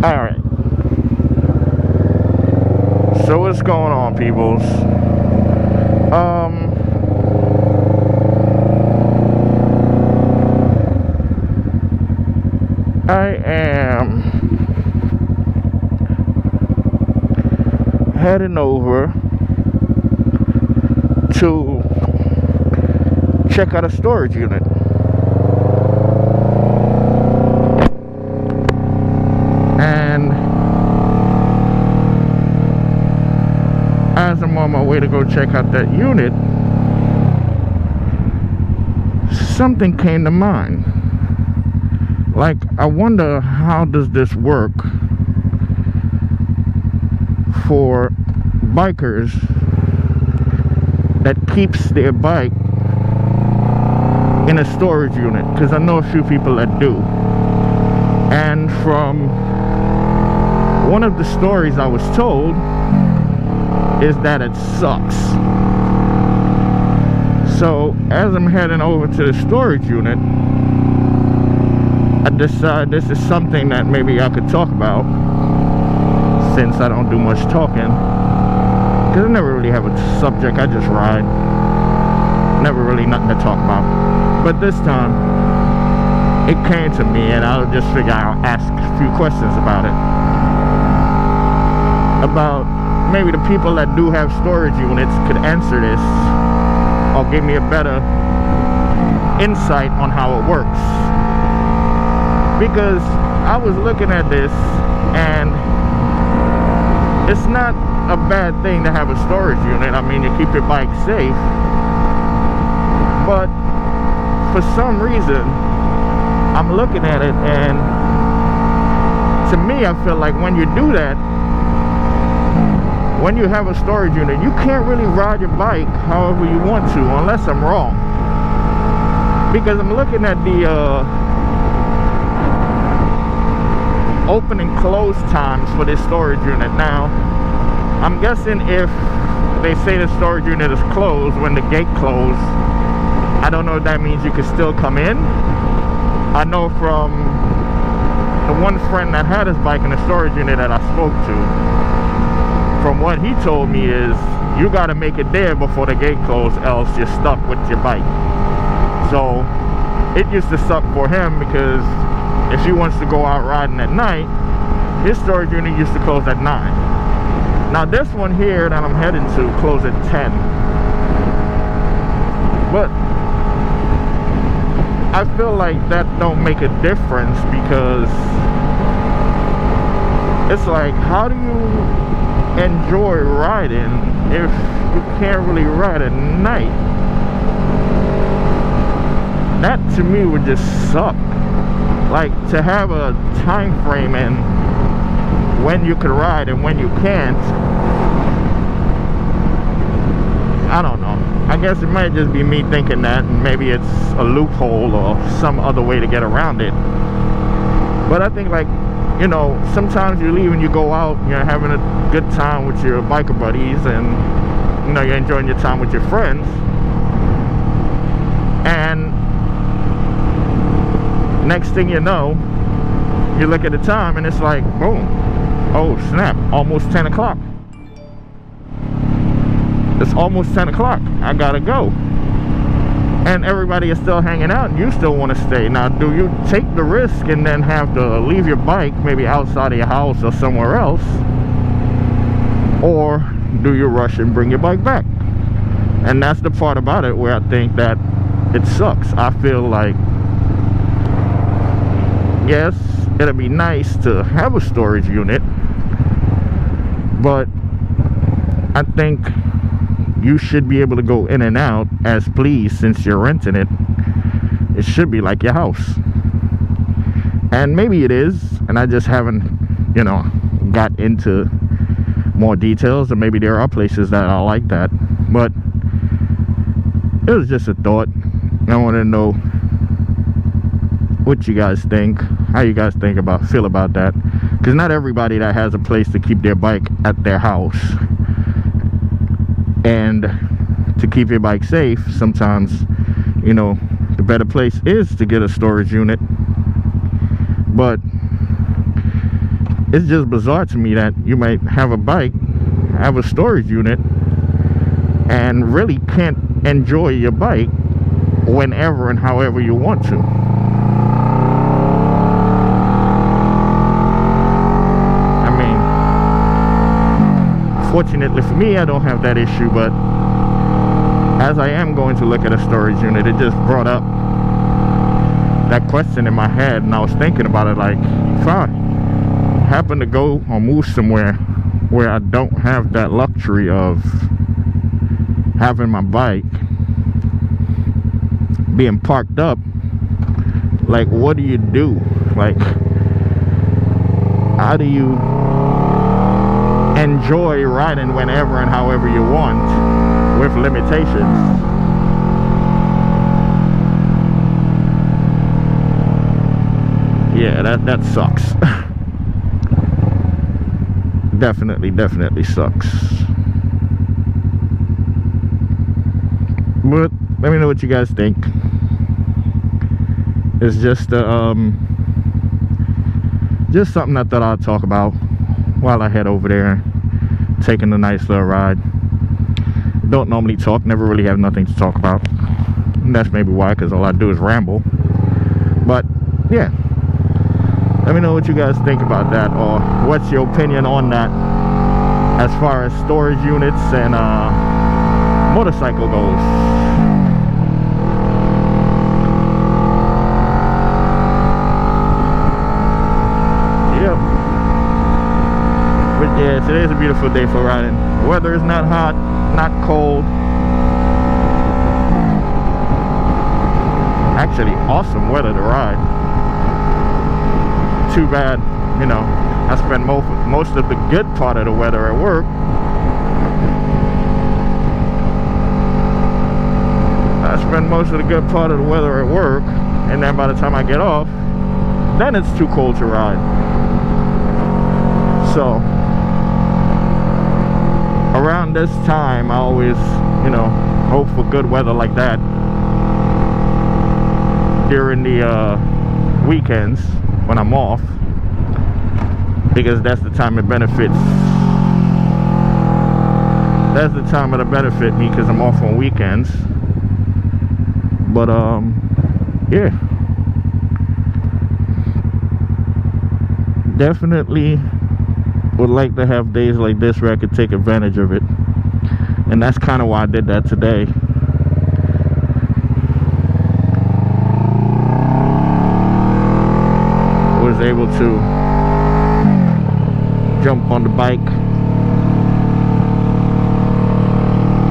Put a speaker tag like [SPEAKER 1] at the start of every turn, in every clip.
[SPEAKER 1] Alright. So what's going on, peoples? I am heading over to check out a storage unit. And as I'm on my way to go check out that unit, something came to mind. Like, I wonder, how does this work for bikers that keeps their bike in a storage unit? Because I know a few people that do. And from one of the stories I was told is that it sucks. So as I'm heading over to the storage unit, I decided this is something that maybe I could talk about, since I don't do much talking, because I never really have a subject. I just ride, never really nothing to talk about. But this time it came to me, and I'll just figure I'll ask a few questions about it, about maybe the people that do have storage units could answer this or give me a better insight on how it works. Because I was looking at this, and it's not a bad thing to have a storage unit. I mean, you keep your bike safe. But for some reason, I'm looking at it, and to me, I feel like when you do that, when you have a storage unit, you can't really ride your bike however you want to, unless I'm wrong. Because I'm looking at the open and close times for this storage unit. Now, I'm guessing if they say the storage unit is closed when the gate closed, I don't know if that means you can still come in. I know from the one friend that had his bike in the storage unit that I spoke to, from what he told me is, you got to make it there before the gate closed, else you're stuck with your bike. So it used to suck for him, because if he wants to go out riding at night, his storage unit used to close at 9. Now this one here that I'm heading to closes at 10. But I feel like that don't make a difference, because it's like, how do you enjoy riding if you can't really ride at night? That to me would just suck. Like, to have a time frame and when you can ride and when you can't, I don't know. I guess it might just be me thinking that, and maybe it's a loophole or some other way to get around it. But I think, like, you know, sometimes you leave and you go out, you're having a good time with your biker buddies, and you know, you're enjoying your time with your friends, and next thing you know, you look at the time and it's like, boom, oh snap, almost 10 o'clock. It's almost 10 o'clock. I gotta go. And everybody is still hanging out, and you still want to stay. Now, do you take the risk and then have to leave your bike maybe outside of your house or somewhere else? Or do you rush and bring your bike back? And that's the part about it where I think that it sucks. I feel like, yes, it'd be nice to have a storage unit, but I think you should be able to go in and out as pleased. Since you're renting it, it should be like your house. And maybe it is, and I just haven't, you know, got into more details, or maybe there are places that are like that. But it was just a thought. I want to know what you guys think, how you guys feel about that, because not everybody that has a place to keep their bike at their house, and to keep your bike safe, sometimes, you know, the better place is to get a storage unit. But it's just bizarre to me that you might have a bike, have a storage unit, and really can't enjoy your bike whenever and however you want to. I mean, fortunately for me, I don't have that issue, but as I am going to look at a storage unit, it just brought up that question in my head, and I was thinking about it, like, if I happen to go or move somewhere where I don't have that luxury of having my bike being parked up, like, what do you do? Like, how do you enjoy riding whenever and however you want with limitations? Yeah, that sucks. Definitely sucks. But let me know what you guys think. It's just something I thought I'd talk about while I head over there, taking a nice little ride. Don't normally talk, never really have nothing to talk about. And that's maybe why, because all I do is ramble. But yeah, let me know what you guys think about that, or what's your opinion on that as far as storage units and motorcycle goes. Yep. But yeah, today's a beautiful day for riding. The weather is not hot, not cold. Actually, awesome weather to ride. Too bad, you know, I spend most of the good part of the weather at work. I spend most of the good part of the weather at work, and then by the time I get off, then it's too cold to ride. So around this time, I always, you know, hope for good weather like that during the weekends when I'm off, because that's the time it benefits. That's the time it'll benefit me, because I'm off on weekends. But yeah, definitely would like to have days like this where I could take advantage of it, and that's kind of why I did that today. Was able to jump on the bike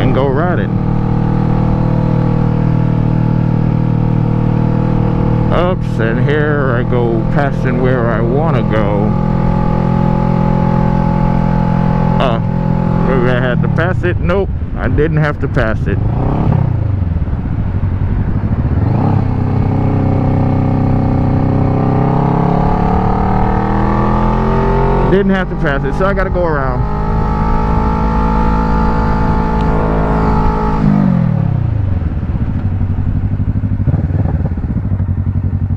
[SPEAKER 1] and go riding. Oops, and here I go passing where I want to go. Maybe I had to pass it. Nope, I didn't have to pass it. Didn't have to pass it, so I gotta go around.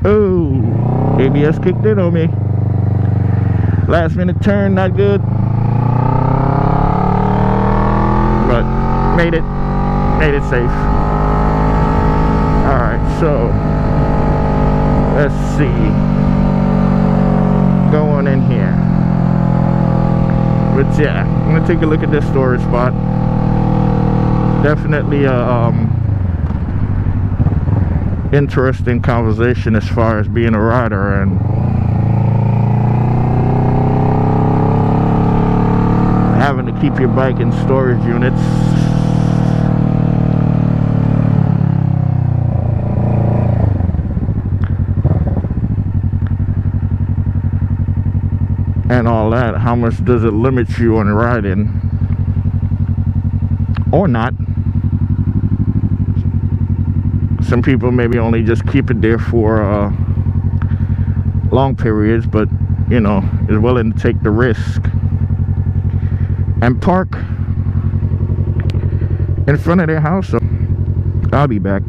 [SPEAKER 1] Oh, ABS kicked in on me. Last minute turn, not good. But made it safe. Alright, so let's see. Going in here. But yeah, I'm gonna take a look at this storage spot. Definitely interesting conversation as far as being a rider and having to keep your bike in storage units. And all that. How much does it limit you on riding or not? Some people maybe only just keep it there for long periods, but you know, is willing to take the risk and park in front of their house. So I'll be back.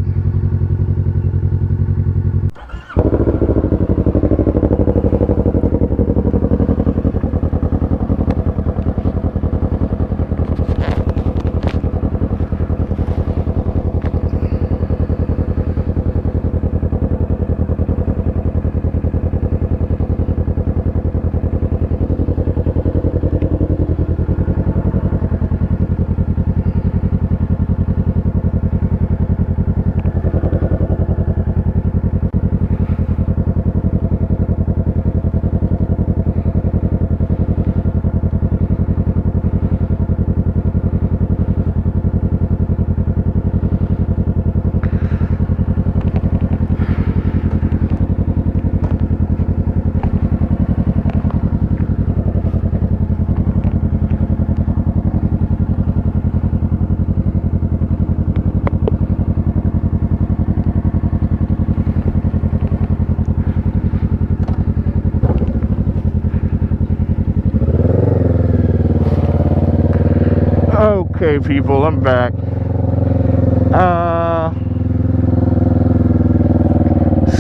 [SPEAKER 1] Okay, people, I'm back.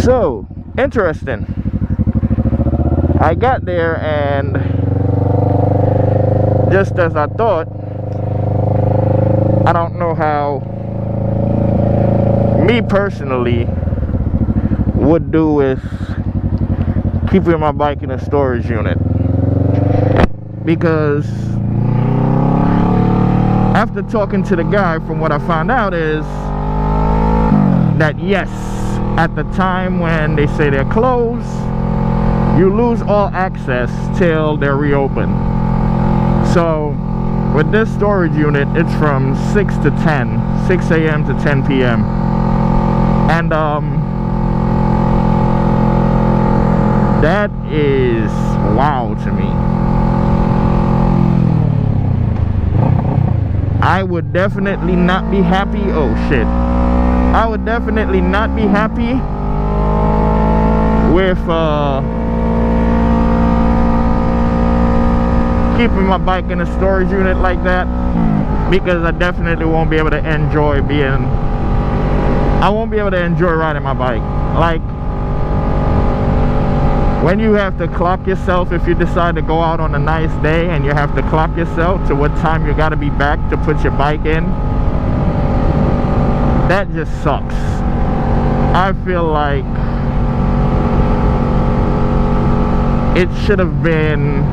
[SPEAKER 1] So interesting. I got there, and just as I thought, I don't know how me personally would do with keeping my bike in a storage unit, because after talking to the guy, from what I found out is that yes, at the time when they say they're closed, you lose all access till they're reopened. So with this storage unit, it's from 6 to 10, 6 a.m. to 10 p.m. And that is wow to me. I would definitely not be happy. Oh shit. I would definitely not be happy with keeping my bike in a storage unit like that, because I definitely won't be able to enjoy riding my bike. Like, when you have to clock yourself, if you decide to go out on a nice day and you have to clock yourself to what time you got to be back to put your bike in, that just sucks. I feel like it should have been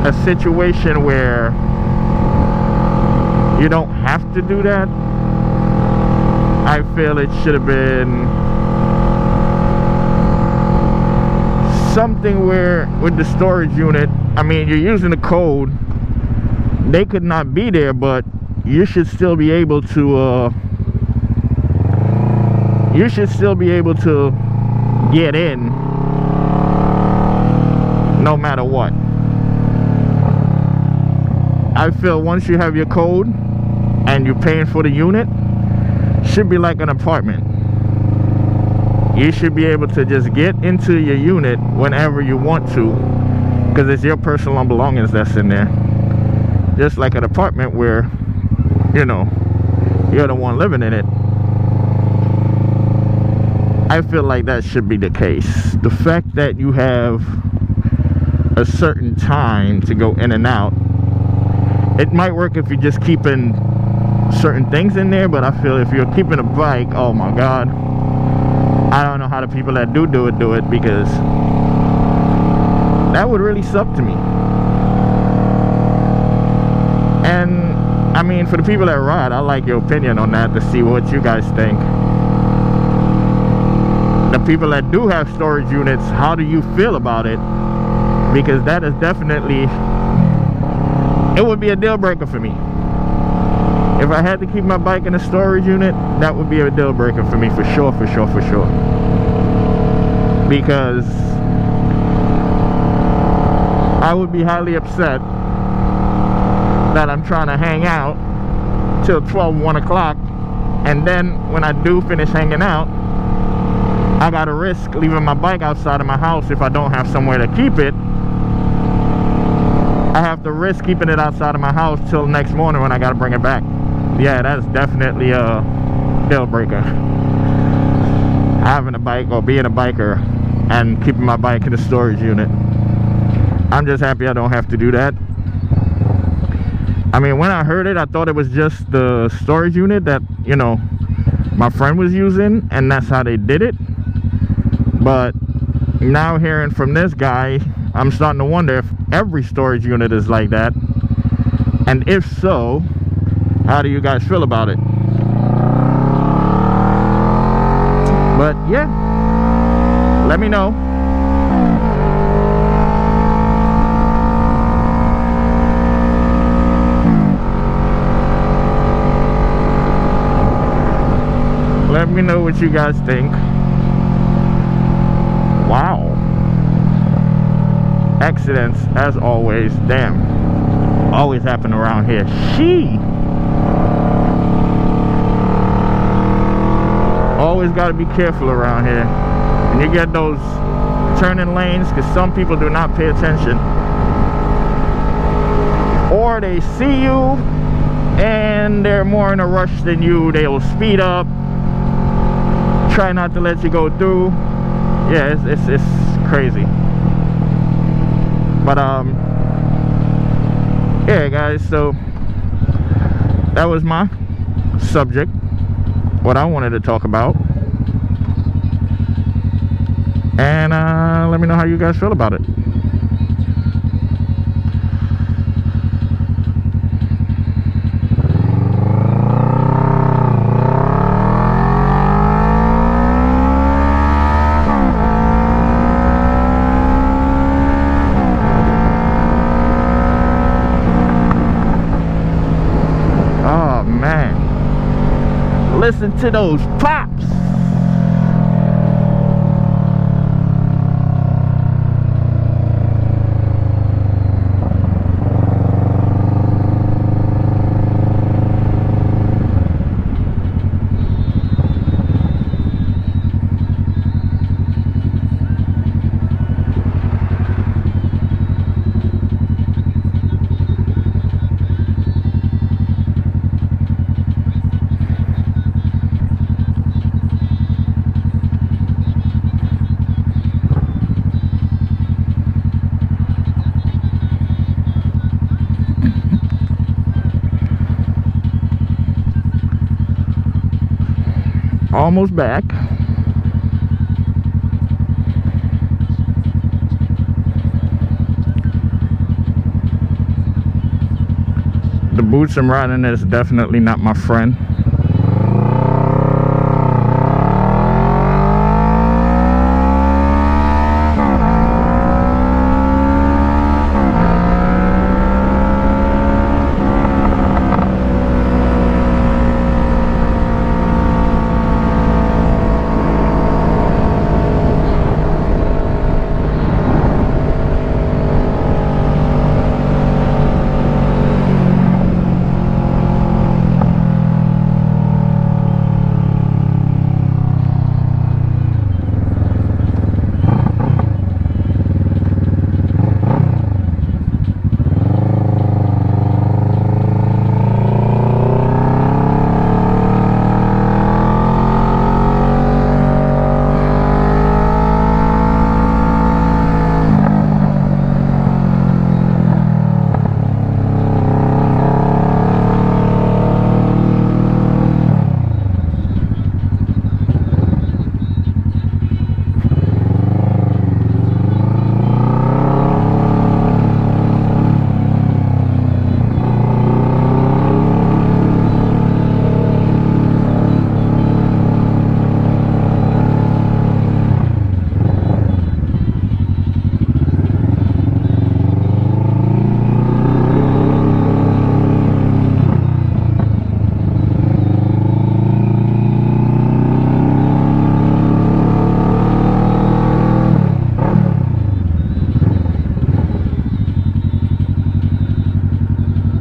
[SPEAKER 1] a situation where you don't have to do that. I feel it should have been something where with the storage unit, I mean, you're using the code, they could not be there, but you should still be able to get in no matter what. I feel once you have your code and you're paying for the unit, should be like an apartment. You should be able to just get into your unit whenever you want to, because it's your personal belongings that's in there. Just like an apartment where, you know, you're the one living in it. I feel like that should be the case. The fact that you have a certain time to go in and out, it might work if you're just keeping certain things in there, but I feel if you're keeping a bike, oh my god, I don't know how the people that do it, because that would really suck to me. And I mean, for the people that ride, I like your opinion on that, to see what you guys think. The people that do have storage units, how do you feel about it? Because that is definitely, it would be a deal breaker for me. If I had to keep my bike in a storage unit, that would be a deal breaker for me, for sure. Because I would be highly upset that I'm trying to hang out till 12, 1 o'clock, and then when I do finish hanging out, I gotta risk leaving my bike outside of my house. If I don't have somewhere to keep it, I have to risk keeping it outside of my house till next morning when I gotta bring it back. Yeah, that's definitely a deal breaker. Having a bike or being a biker and keeping my bike in a storage unit. I'm just happy I don't have to do that. I mean, when I heard it, I thought it was just the storage unit that, you know, my friend was using, and that's how they did it. But now hearing from this guy, I'm starting to wonder if every storage unit is like that, and if so, how do you guys feel about it? But yeah, let me know. Let me know what you guys think. Wow. Accidents, as always. Damn. Always happen around here. Always got to be careful around here. And you get those turning lanes, because some people do not pay attention. Or they see you and they're more in a rush than you. They will speed up, try not to let you go through. Yeah, it's crazy. But yeah guys, so that was my subject, what I wanted to talk about. And let me know how you guys feel about it. Oh man, listen to those pops. Almost back. The boots I'm riding is definitely not my friend.